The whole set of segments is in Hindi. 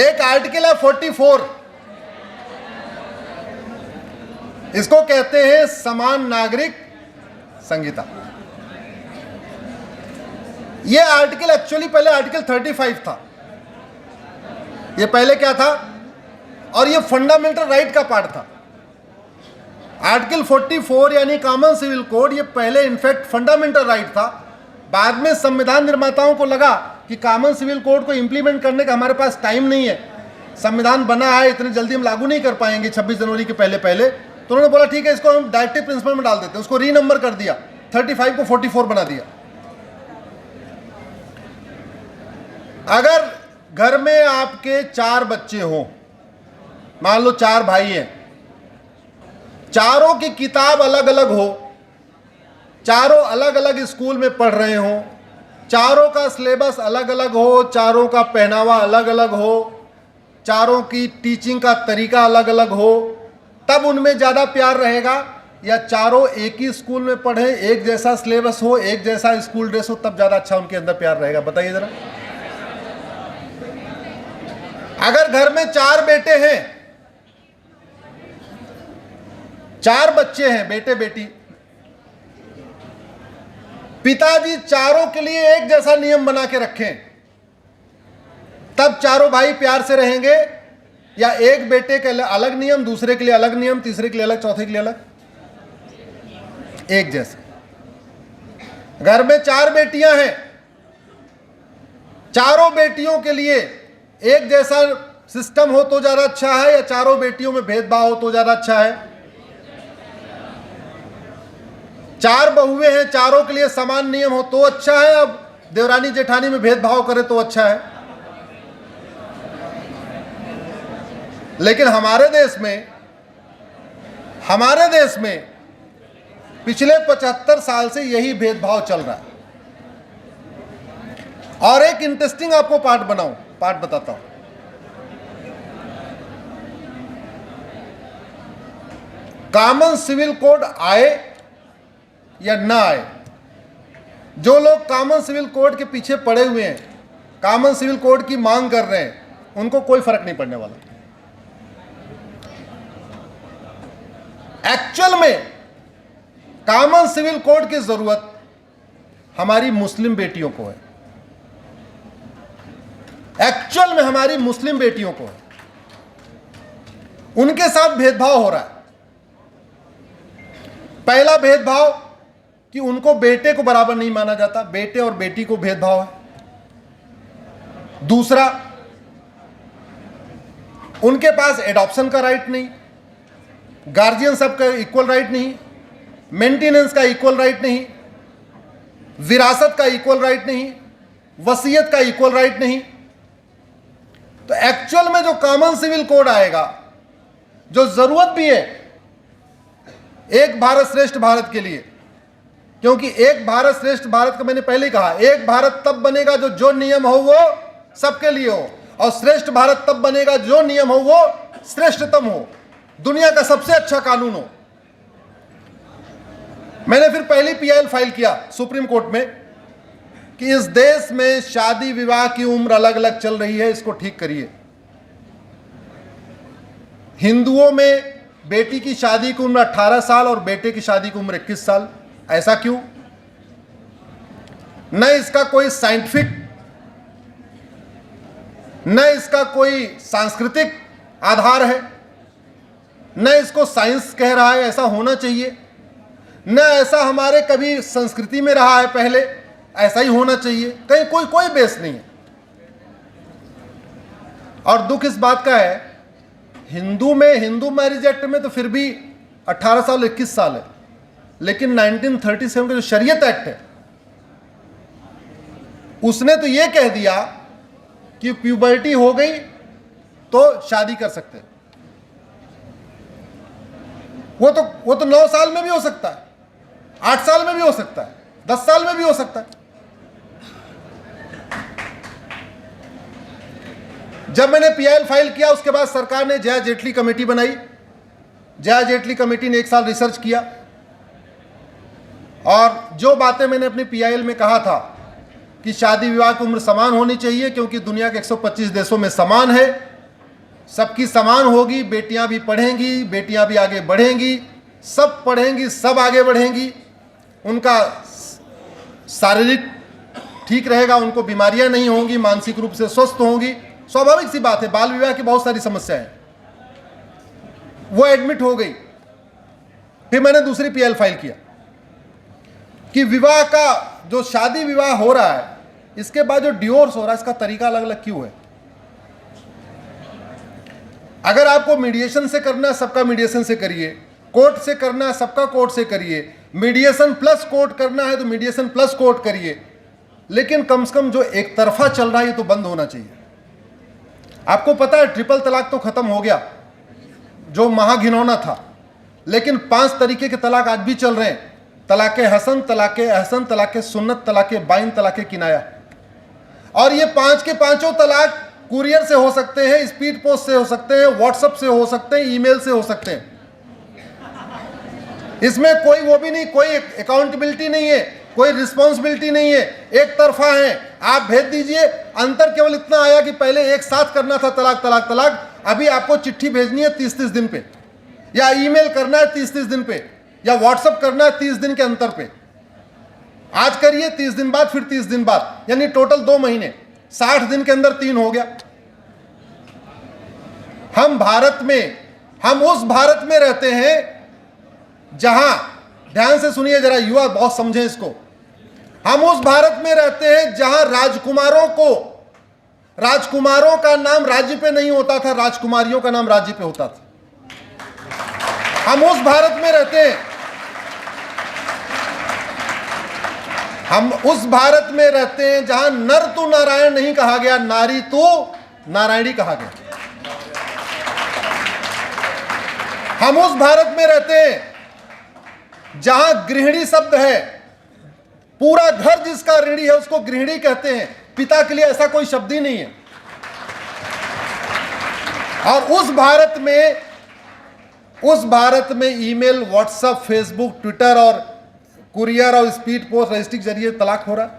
एक आर्टिकल है 44, इसको कहते हैं समान नागरिक संहिता। ये आर्टिकल एक्चुअली पहले आर्टिकल 35 था, ये पहले क्या था, और ये फंडामेंटल राइट का पार्ट था। आर्टिकल 44 यानी कॉमन सिविल कोड, ये पहले इनफैक्ट फंडामेंटल राइट था। बाद में संविधान निर्माताओं को लगा कि कॉमन सिविल कोड को इंप्लीमेंट करने का हमारे पास टाइम नहीं है, संविधान बना है, इतनी जल्दी हम लागू नहीं कर पाएंगे 26 जनवरी के पहले पहले, तो उन्होंने बोला ठीक है इसको हम डायरेक्टिव प्रिंसिपल में डाल देते हैं, उसको रीनंबर कर दिया, 35 को 44 बना दिया। अगर घर में आपके 4 बच्चे हो, मान लो 4 भाई हैं, चारों की किताब अलग अलग हो, चारों अलग अलग स्कूल में पढ़ रहे हो, चारों का सिलेबस अलग अलग हो, चारों का पहनावा अलग अलग हो, चारों की टीचिंग का तरीका अलग अलग हो, तब उनमें ज़्यादा प्यार रहेगा, या चारों एक ही स्कूल में पढ़े, एक जैसा सिलेबस हो, एक जैसा स्कूल ड्रेस हो, तब ज़्यादा अच्छा उनके अंदर प्यार रहेगा? बताइए ज़रा। अगर घर में 4 बेटे हैं, 4 बच्चे हैं, बेटे बेटी, पिताजी चारों के लिए एक जैसा नियम बना के रखें, तब चारों भाई प्यार से रहेंगे, या एक बेटे के लिए अलग नियम, दूसरे के लिए अलग नियम, तीसरे के लिए अलग, चौथे के लिए अलग, एक जैसे। घर में 4 बेटियां हैं, चारों बेटियों के लिए एक जैसा सिस्टम हो तो ज्यादा अच्छा है, या चारों बेटियों में भेदभाव हो तो ज्यादा अच्छा है? 4 बहुएं हैं, चारों के लिए समान नियम हो तो अच्छा है, अब देवरानी जेठानी में भेदभाव करे तो अच्छा है? लेकिन हमारे देश में पिछले 75 साल से यही भेदभाव चल रहा है। और एक इंटरेस्टिंग आपको पार्ट बताता हूं। कॉमन सिविल कोड आए या ना आए, जो लोग कॉमन सिविल कोड के पीछे पड़े हुए हैं, कॉमन सिविल कोड की मांग कर रहे हैं, उनको कोई फर्क नहीं पड़ने वाला। एक्चुअल में कॉमन सिविल कोड की जरूरत हमारी मुस्लिम बेटियों को है, एक्चुअल में हमारी मुस्लिम बेटियों को है। उनके साथ भेदभाव हो रहा है। पहला भेदभाव कि उनको बेटे को बराबर नहीं माना जाता, बेटे और बेटी को भेदभाव है। दूसरा, उनके पास एडॉप्शन का राइट नहीं, गार्जियनशिप का इक्वल राइट नहीं, मेंटेनेंस का इक्वल राइट नहीं, विरासत का इक्वल राइट नहीं, वसीयत का इक्वल राइट नहीं। तो एक्चुअल में जो कॉमन सिविल कोड आएगा, जो जरूरत भी है एक भारत श्रेष्ठ भारत के लिए, क्योंकि एक भारत श्रेष्ठ भारत का मैंने पहले ही कहा, एक भारत तब बनेगा जो नियम हो वो सबके लिए हो, और श्रेष्ठ भारत तब बनेगा जो नियम हो वो श्रेष्ठतम हो, दुनिया का सबसे अच्छा कानून हो। मैंने फिर पहली पीआईएल फाइल किया सुप्रीम कोर्ट में कि इस देश में शादी विवाह की उम्र अलग अलग चल रही है, इसको ठीक करिए। हिंदुओं में बेटी की शादी की उम्र 18 साल और बेटे की शादी की उम्र 21 साल। ऐसा क्यों? न इसका कोई साइंटिफिक, न इसका कोई सांस्कृतिक आधार है, न इसको साइंस कह रहा है ऐसा होना चाहिए, न ऐसा हमारे कभी संस्कृति में रहा है पहले ऐसा ही होना चाहिए, कहीं कोई बेस नहीं है। और दुख इस बात का है, हिंदू मैरिज एक्ट में तो फिर भी 18 साल 21 साल है, लेकिन 1937 का जो शरीयत एक्ट है उसने तो ये कह दिया कि प्यूबर्टी हो गई तो शादी कर सकते हैं। वो तो 9 साल में भी हो सकता है, 8 साल में भी हो सकता है, 10 साल में भी हो सकता है। जब मैंने पीआईएल फाइल किया उसके बाद सरकार ने जया जेटली कमेटी बनाई। जया जेटली कमेटी ने 1 साल रिसर्च किया, और जो बातें मैंने अपनी पीआईएल में कहा था कि शादी विवाह की उम्र समान होनी चाहिए क्योंकि दुनिया के 125 देशों में समान है, सबकी समान होगी, बेटियां भी पढ़ेंगी, बेटियां भी आगे बढ़ेंगी, सब पढ़ेंगी, सब आगे बढ़ेंगी, उनका शारीरिक ठीक रहेगा, उनको बीमारियां नहीं होंगी, मानसिक रूप से स्वस्थ होंगी। स्वाभाविक सी बात है, बाल विवाह की बहुत सारी समस्याएं हैं। वो एडमिट हो गई। फिर मैंने दूसरी पीएल फाइल किया कि विवाह का जो शादी विवाह हो रहा है, इसके बाद जो डिवोर्स हो रहा है, इसका तरीका अलग अलग क्यों है? अगर आपको मीडिएशन से करना है, सबका मीडिएशन से करिए, कोर्ट से करना है, सबका कोर्ट से करिए, मीडिएशन प्लस कोर्ट करना है तो मीडिएशन प्लस कोर्ट करिए, लेकिन कम से कम जो एक तरफा चल रहा है ये तो बंद होना चाहिए। आपको पता है ट्रिपल तलाक तो खत्म हो गया, जो महाघिनौना था, लेकिन 5 तरीके के तलाक आज भी चल रहे हैं। तलाके हसन, तलाके अहसन, तलाके सुन्नत, तलाके बाइन, तलाके किनाया। और ये 5 के 5 तलाक कुरियर से हो सकते हैं, स्पीड पोस्ट से हो सकते हैं, व्हाट्सएप से हो सकते हैं, ईमेल से हो सकते हैं। इसमें कोई वो भी नहीं, कोई अकाउंटेबिलिटी नहीं है, कोई रिस्पॉन्सिबिलिटी नहीं है, एक तरफा है। आप भेज दीजिए। अंतर केवल इतना आया कि पहले एक साथ करना था तलाक तलाक तलाक, अभी आपको चिट्ठी भेजनी है 30-30 दिन पे, या ईमेल करना है 30-30 दिन पे, या व्हाट्सएप करना है 30 दिन के अंतर पे। आज करिए, 30 दिन बाद, फिर 30 दिन बाद, यानी टोटल 2 महीने, 60 दिन के अंदर 3 हो गया। हम भारत में, हम उस भारत में रहते हैं जहां, ध्यान से सुनिए जरा, युवा बहुत समझे इसको, हम उस भारत में रहते हैं जहां राजकुमारों का नाम राज्य पे नहीं होता था, राजकुमारियों का नाम राज्य पे होता था। हम उस भारत में रहते हैं, हम उस भारत में रहते हैं जहां नर तू नारायण नहीं कहा गया, नारी तू नारायणी कहा गया। हम उस भारत में रहते हैं जहां गृहिणी शब्द है, पूरा घर जिसका ऋणी है उसको गृहिणी कहते हैं, पिता के लिए ऐसा कोई शब्द ही नहीं है। और उस भारत में ईमेल, व्हाट्सएप, फेसबुक, ट्विटर और कुरियर और स्पीड पोस्ट रजिस्ट्री के जरिए तलाक हो रहा है।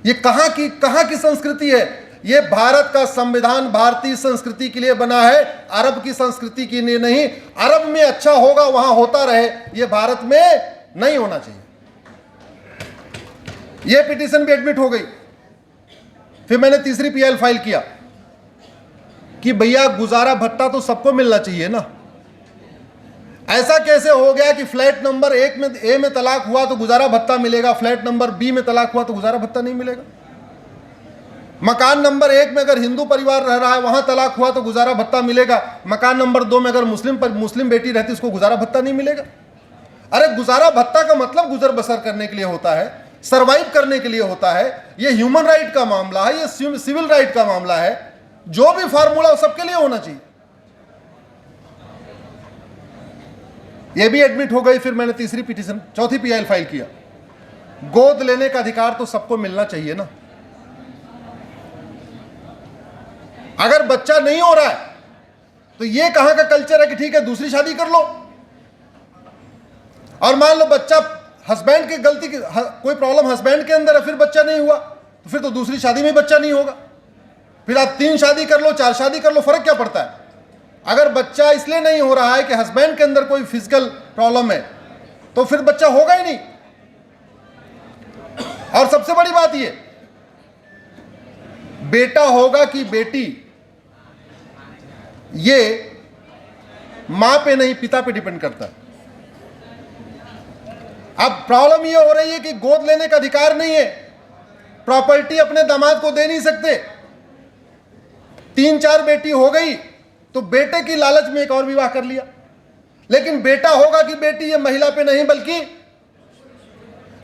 ये कहां की संस्कृति है? ये भारत का संविधान भारतीय संस्कृति के लिए बना है, अरब की संस्कृति के लिए नहीं। अरब में अच्छा होगा, वहां होता रहे, ये भारत में नहीं होना चाहिए। ये पिटीशन भी एडमिट हो गई। फिर मैंने तीसरी पीएल फाइल किया कि भैया गुजारा भत्ता तो सबको मिलना चाहिए ना। ऐसा कैसे हो गया कि फ्लैट नंबर 1 में ए में तलाक हुआ तो गुजारा भत्ता मिलेगा, फ्लैट नंबर बी में तलाक हुआ तो गुजारा भत्ता नहीं मिलेगा? मकान नंबर 1 में अगर हिंदू परिवार रह रहा है वहां तलाक हुआ तो गुजारा भत्ता मिलेगा, मकान नंबर 2 में अगर मुस्लिम बेटी रहती उसको गुजारा भत्ता नहीं मिलेगा? अरे गुजारा भत्ता का मतलब गुजर बसर करने के लिए होता है, सरवाइव करने के लिए होता है। ये ह्यूमन राइट का मामला है, ये सिविल राइट का मामला है। जो भी फार्मूला सबके लिए होना चाहिए। ये भी एडमिट हो गई। फिर मैंने चौथी पीएल फाइल किया। गोद लेने का अधिकार तो सबको मिलना चाहिए ना। अगर बच्चा नहीं हो रहा है तो ये कहां का कल्चर है कि ठीक है दूसरी शादी कर लो। और मान लो बच्चा हस्बैंड की गलती की, कोई प्रॉब्लम हस्बैंड के अंदर है, फिर बच्चा नहीं हुआ तो फिर तो दूसरी शादी में बच्चा नहीं होगा। फिर आप 3 शादी कर लो, 4 शादी कर लो, फर्क क्या पड़ता है? अगर बच्चा इसलिए नहीं हो रहा है कि हस्बैंड के अंदर कोई फिजिकल प्रॉब्लम है तो फिर बच्चा होगा ही नहीं। और सबसे बड़ी बात ये, बेटा होगा कि बेटी, ये मां पे नहीं पिता पे डिपेंड करता है। अब प्रॉब्लम ये हो रही है कि गोद लेने का अधिकार नहीं है, प्रॉपर्टी अपने दामाद को दे नहीं सकते। 3-4 बेटी हो गई तो बेटे की लालच में एक और विवाह कर लिया। लेकिन बेटा होगा कि बेटी, ये महिला पे नहीं बल्कि,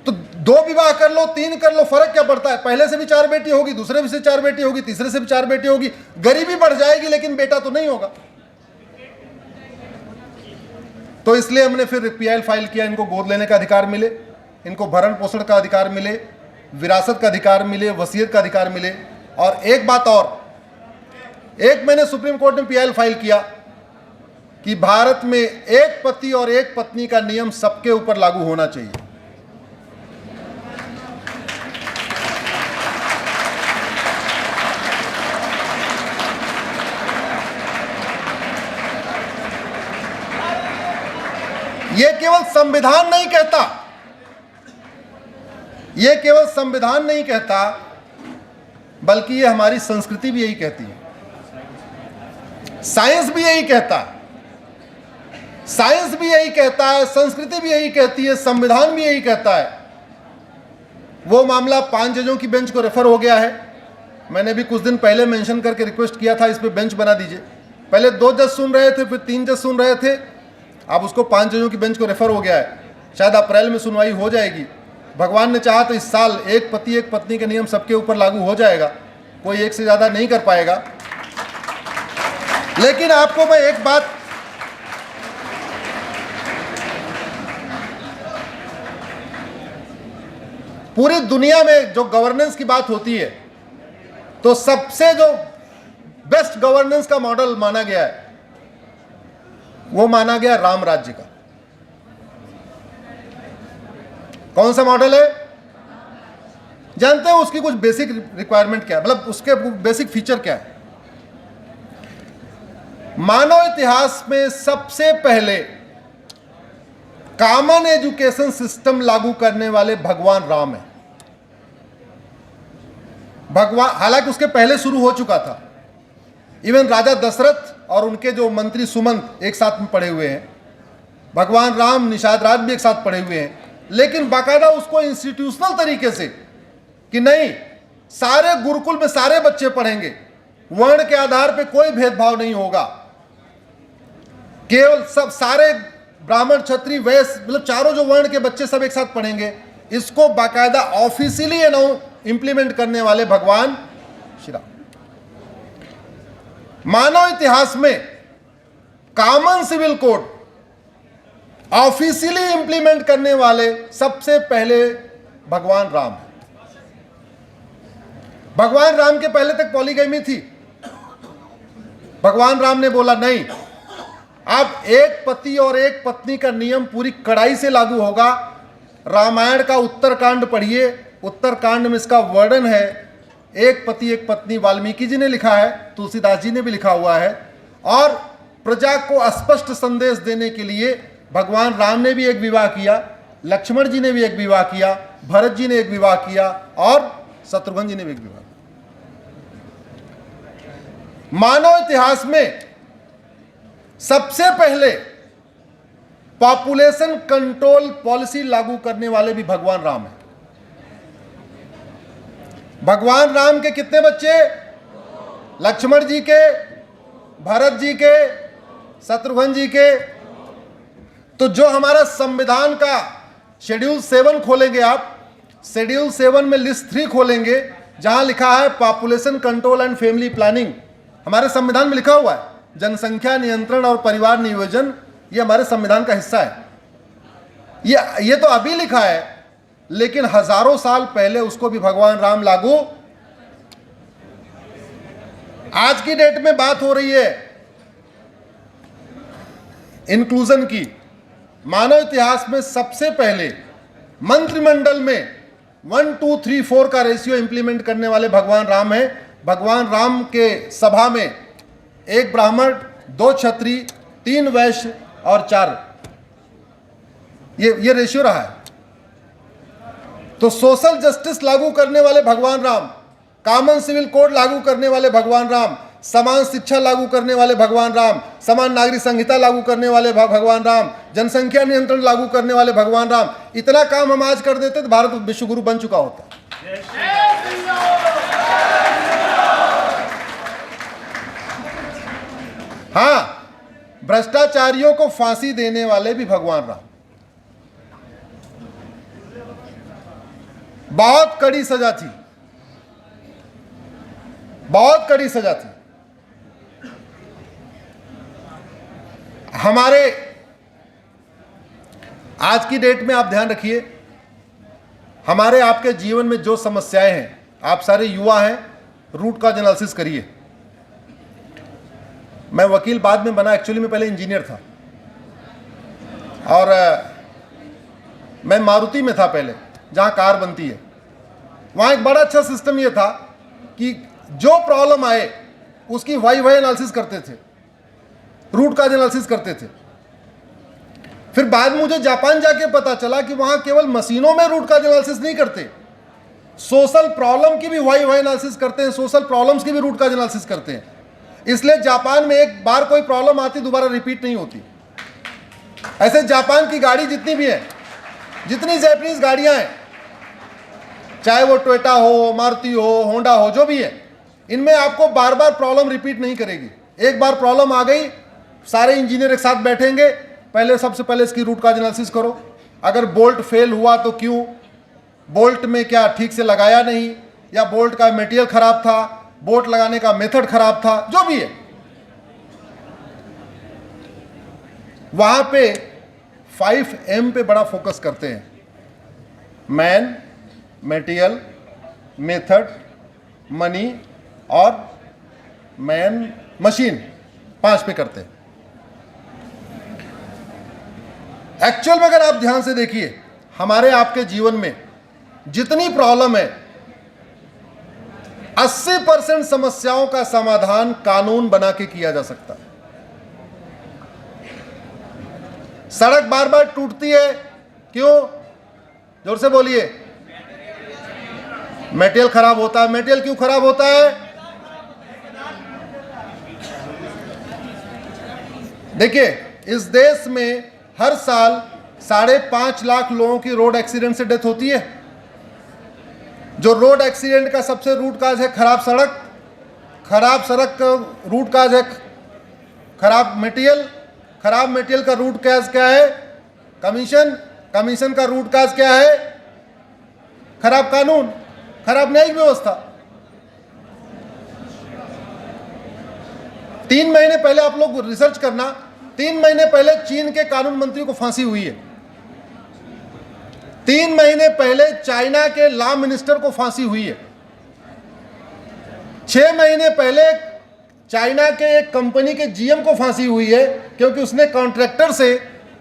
तो 2 विवाह कर लो, 3 कर लो, फर्क क्या पड़ता है? पहले से भी 4 बेटी होगी, दूसरे भी से 4 बेटी होगी, तीसरे से भी 4 बेटी होगी, गरीबी बढ़ जाएगी लेकिन बेटा तो नहीं होगा। तो इसलिए हमने फिर पीएल फाइल किया, इनको गोद लेने का अधिकार मिले, इनको भरण पोषण का अधिकार मिले, विरासत का अधिकार मिले, वसीयत का अधिकार मिले। और एक बात और, एक मैंने सुप्रीम कोर्ट में पीएल फाइल किया कि भारत में एक पति और एक पत्नी का नियम सबके ऊपर लागू होना चाहिए। ये केवल संविधान नहीं कहता, ये केवल संविधान नहीं कहता, बल्कि ये हमारी संस्कृति भी यही कहती है, साइंस भी यही कहता है, साइंस भी यही कहता है, संस्कृति भी यही कहती है, संविधान भी यही कहता है। वो मामला 5 जजों की बेंच को रेफर हो गया है। मैंने भी कुछ दिन पहले मेंशन करके रिक्वेस्ट किया था इस पे बेंच बना दीजिए। पहले 2 जज सुन रहे थे, फिर 3 जज सुन रहे थे, अब उसको 5 जजों की बेंच को रेफर हो गया है। शायद अप्रैल में सुनवाई हो जाएगी। भगवान ने चाहा तो इस साल एक पति एक पत्नी का नियम सबके ऊपर लागू हो जाएगा, कोई एक से ज़्यादा नहीं कर पाएगा। लेकिन आपको मैं एक बात पूरी दुनिया में जो गवर्नेंस की बात होती है तो सबसे जो बेस्ट गवर्नेंस का मॉडल माना गया है वो माना गया राम राज्य का। कौन सा मॉडल है जानते हैं? उसकी कुछ बेसिक रिक्वायरमेंट क्या है, मतलब उसके बेसिक फीचर क्या है? मानव इतिहास में सबसे पहले कॉमन एजुकेशन सिस्टम लागू करने वाले भगवान राम हैं। भगवान, हालांकि उसके पहले शुरू हो चुका था, इवन राजा दशरथ और उनके जो मंत्री सुमंत एक साथ में पढ़े हुए हैं, भगवान राम निषाद राज भी एक साथ पढ़े हुए हैं, लेकिन बाकायदा उसको इंस्टीट्यूशनल तरीके से कि नहीं, सारे गुरुकुल में सारे बच्चे पढ़ेंगे, वर्ण के आधार पे कोई भेदभाव नहीं होगा, केवल सब सारे ब्राह्मण क्षत्रिय वैश्य मतलब चारों जो वर्ण के बच्चे सब एक साथ पढ़ेंगे। इसको बाकायदा ऑफिशियली इंप्लीमेंट करने वाले भगवान श्री राम। मानव इतिहास में common civil code officially implement करने वाले सबसे पहले भगवान राम हैं। भगवान राम के पहले तक पॉलीगैमी थी। भगवान राम ने बोला नहीं, अब एक पति और एक पत्नी का नियम पूरी कड़ाई से लागू होगा। रामायण का उत्तरकांड पढ़िए, उत्तरकांड में इसका वर्णन है। एक पति एक पत्नी वाल्मीकि जी ने लिखा है, तुलसीदास जी ने भी लिखा हुआ है, और प्रजा को स्पष्ट संदेश देने के लिए भगवान राम ने भी एक विवाह किया, लक्ष्मण जी ने भी एक विवाह किया, भरत जी ने एक विवाह किया और शत्रुघ्न जी ने भी एक विवाह किया। मानव इतिहास में सबसे पहले पॉपुलेशन कंट्रोल पॉलिसी लागू करने वाले भी भगवान राम हैं। भगवान राम के कितने बच्चे? लक्ष्मण जी के, भरत जी के, शत्रुघ्न जी के। तो जो हमारा संविधान का शेड्यूल 7 खोलेंगे आप, शेड्यूल 7 में लिस्ट 3 खोलेंगे जहां लिखा है population control and family planning. हमारे संविधान में लिखा हुआ है जनसंख्या नियंत्रण और परिवार नियोजन, ये हमारे संविधान का हिस्सा है। ये तो अभी लिखा है, लेकिन हजारों साल पहले उसको भी भगवान राम लागू। आज की डेट में बात हो रही है इंक्लूजन की। मानव इतिहास में सबसे पहले मंत्रिमंडल में 1 2 3 4 का रेशियो इंप्लीमेंट करने वाले भगवान राम है। भगवान राम के सभा में 1 ब्राह्मण, 2 क्षत्रिय, 3 वैश्य और 4, ये रेशियो रहा है। तो सोशल जस्टिस लागू करने वाले भगवान राम, कॉमन सिविल कोड लागू करने वाले भगवान राम, समान शिक्षा लागू करने वाले भगवान राम, समान नागरिक संहिता लागू करने वाले भगवान राम, जनसंख्या नियंत्रण लागू करने वाले भगवान राम। इतना काम हम आज कर देते तो भारत विश्वगुरु बन चुका होता। हाँ, भ्रष्टाचारियों को फांसी देने वाले भी भगवान राम। बहुत कड़ी सजा थी, बहुत कड़ी सजा थी। हमारे आज की डेट में आप ध्यान रखिए, हमारे आपके जीवन में जो समस्याएं हैं, आप सारे युवा हैं, रूट कॉज एनालिसिस करिए। मैं वकील बाद में बना, एक्चुअली मैं पहले इंजीनियर था और मैं मारुति में था पहले, जहाँ कार बनती है। वहाँ एक बड़ा अच्छा सिस्टम ये था कि जो प्रॉब्लम आए उसकी वाई एनालिसिस करते थे, रूट कॉज एनालिसिस करते थे। फिर बाद में मुझे जापान जाके पता चला कि वहां केवल मशीनों में रूट काज एनालिसिस नहीं करते, सोशल प्रॉब्लम की भी वाई एनालिसिस करते हैं, सोशल प्रॉब्लम्स की भी रूट काज एनालिसिस करते हैं। इसलिए जापान में एक बार कोई प्रॉब्लम आती दोबारा रिपीट नहीं होती। ऐसे जापान की गाड़ी जितनी भी है, जितनी जैपनीज गाड़ियां हैं, चाहे वो टोयोटा हो, मारुति हो, होंडा हो, जो भी है, इनमें आपको बार बार प्रॉब्लम रिपीट नहीं करेगी। एक बार प्रॉब्लम आ गई, सारे इंजीनियर एक साथ बैठेंगे, पहले सबसे पहले इसकी रूट काज एनालिसिस करो। अगर बोल्ट फेल हुआ तो क्यों, बोल्ट में क्या ठीक से लगाया नहीं, या बोल्ट का मटेरियल खराब था, बोल्ट लगाने का मेथड खराब था, जो भी है, वहां पे 5M पे बड़ा फोकस करते हैं। मैन, मटेरियल, मेथड, मनी और मशीन, 5 पे करते हैं। एक्चुअल में अगर आप ध्यान से देखिए, हमारे आपके जीवन में जितनी प्रॉब्लम है, 80% समस्याओं का समाधान कानून बना के किया जा सकता है। सड़क बार बार टूटती है, क्यों? जोर से बोलिए। मटेरियल खराब होता है। मटेरियल क्यों खराब होता है? देखिए, इस देश में हर साल 5.5 लाख लोगों की रोड एक्सीडेंट से डेथ होती है। जो रोड एक्सीडेंट का सबसे रूट काज है खराब सड़क। खराब सड़क का रूट काज है खराब मटेरियल। खराब मटेरियल का रूट काज क्या है? कमीशन। कमीशन का रूट काज क्या है? खराब कानून, खराब न्यायिक व्यवस्था। 3 महीने पहले आप लोग रिसर्च करना, 3 महीने पहले चीन के कानून मंत्री को फांसी हुई है। 3 महीने पहले चाइना के लॉ मिनिस्टर को फांसी हुई है। 6 महीने पहले चाइना के एक कंपनी के जीएम को फांसी हुई है, क्योंकि उसने कॉन्ट्रैक्टर से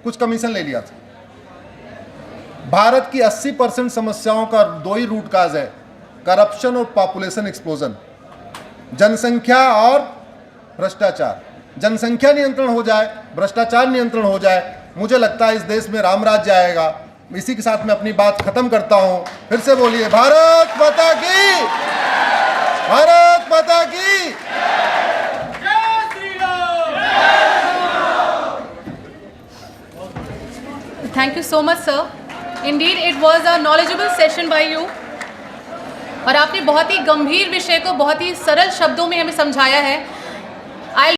कुछ कमीशन ले लिया था। भारत की 80% समस्याओं का 2 ही रूट काज है, करप्शन और पॉपुलेशन एक्सप्लोजन। जनसंख्या और भ्रष्टाचार। जनसंख्या नियंत्रण हो जाए, भ्रष्टाचार नियंत्रण हो जाए, मुझे लगता है इस देश में राम राज्य आएगा। इसी के साथ मैं अपनी बात खत्म करता हूं। फिर से बोलिए, भारत माता की, भारत माता की। Thank you so much, sir. Indeed, it was a knowledgeable session by you. और आपने बहुत ही गंभीर विषय को बहुत ही सरल शब्दों में हमें समझाया है।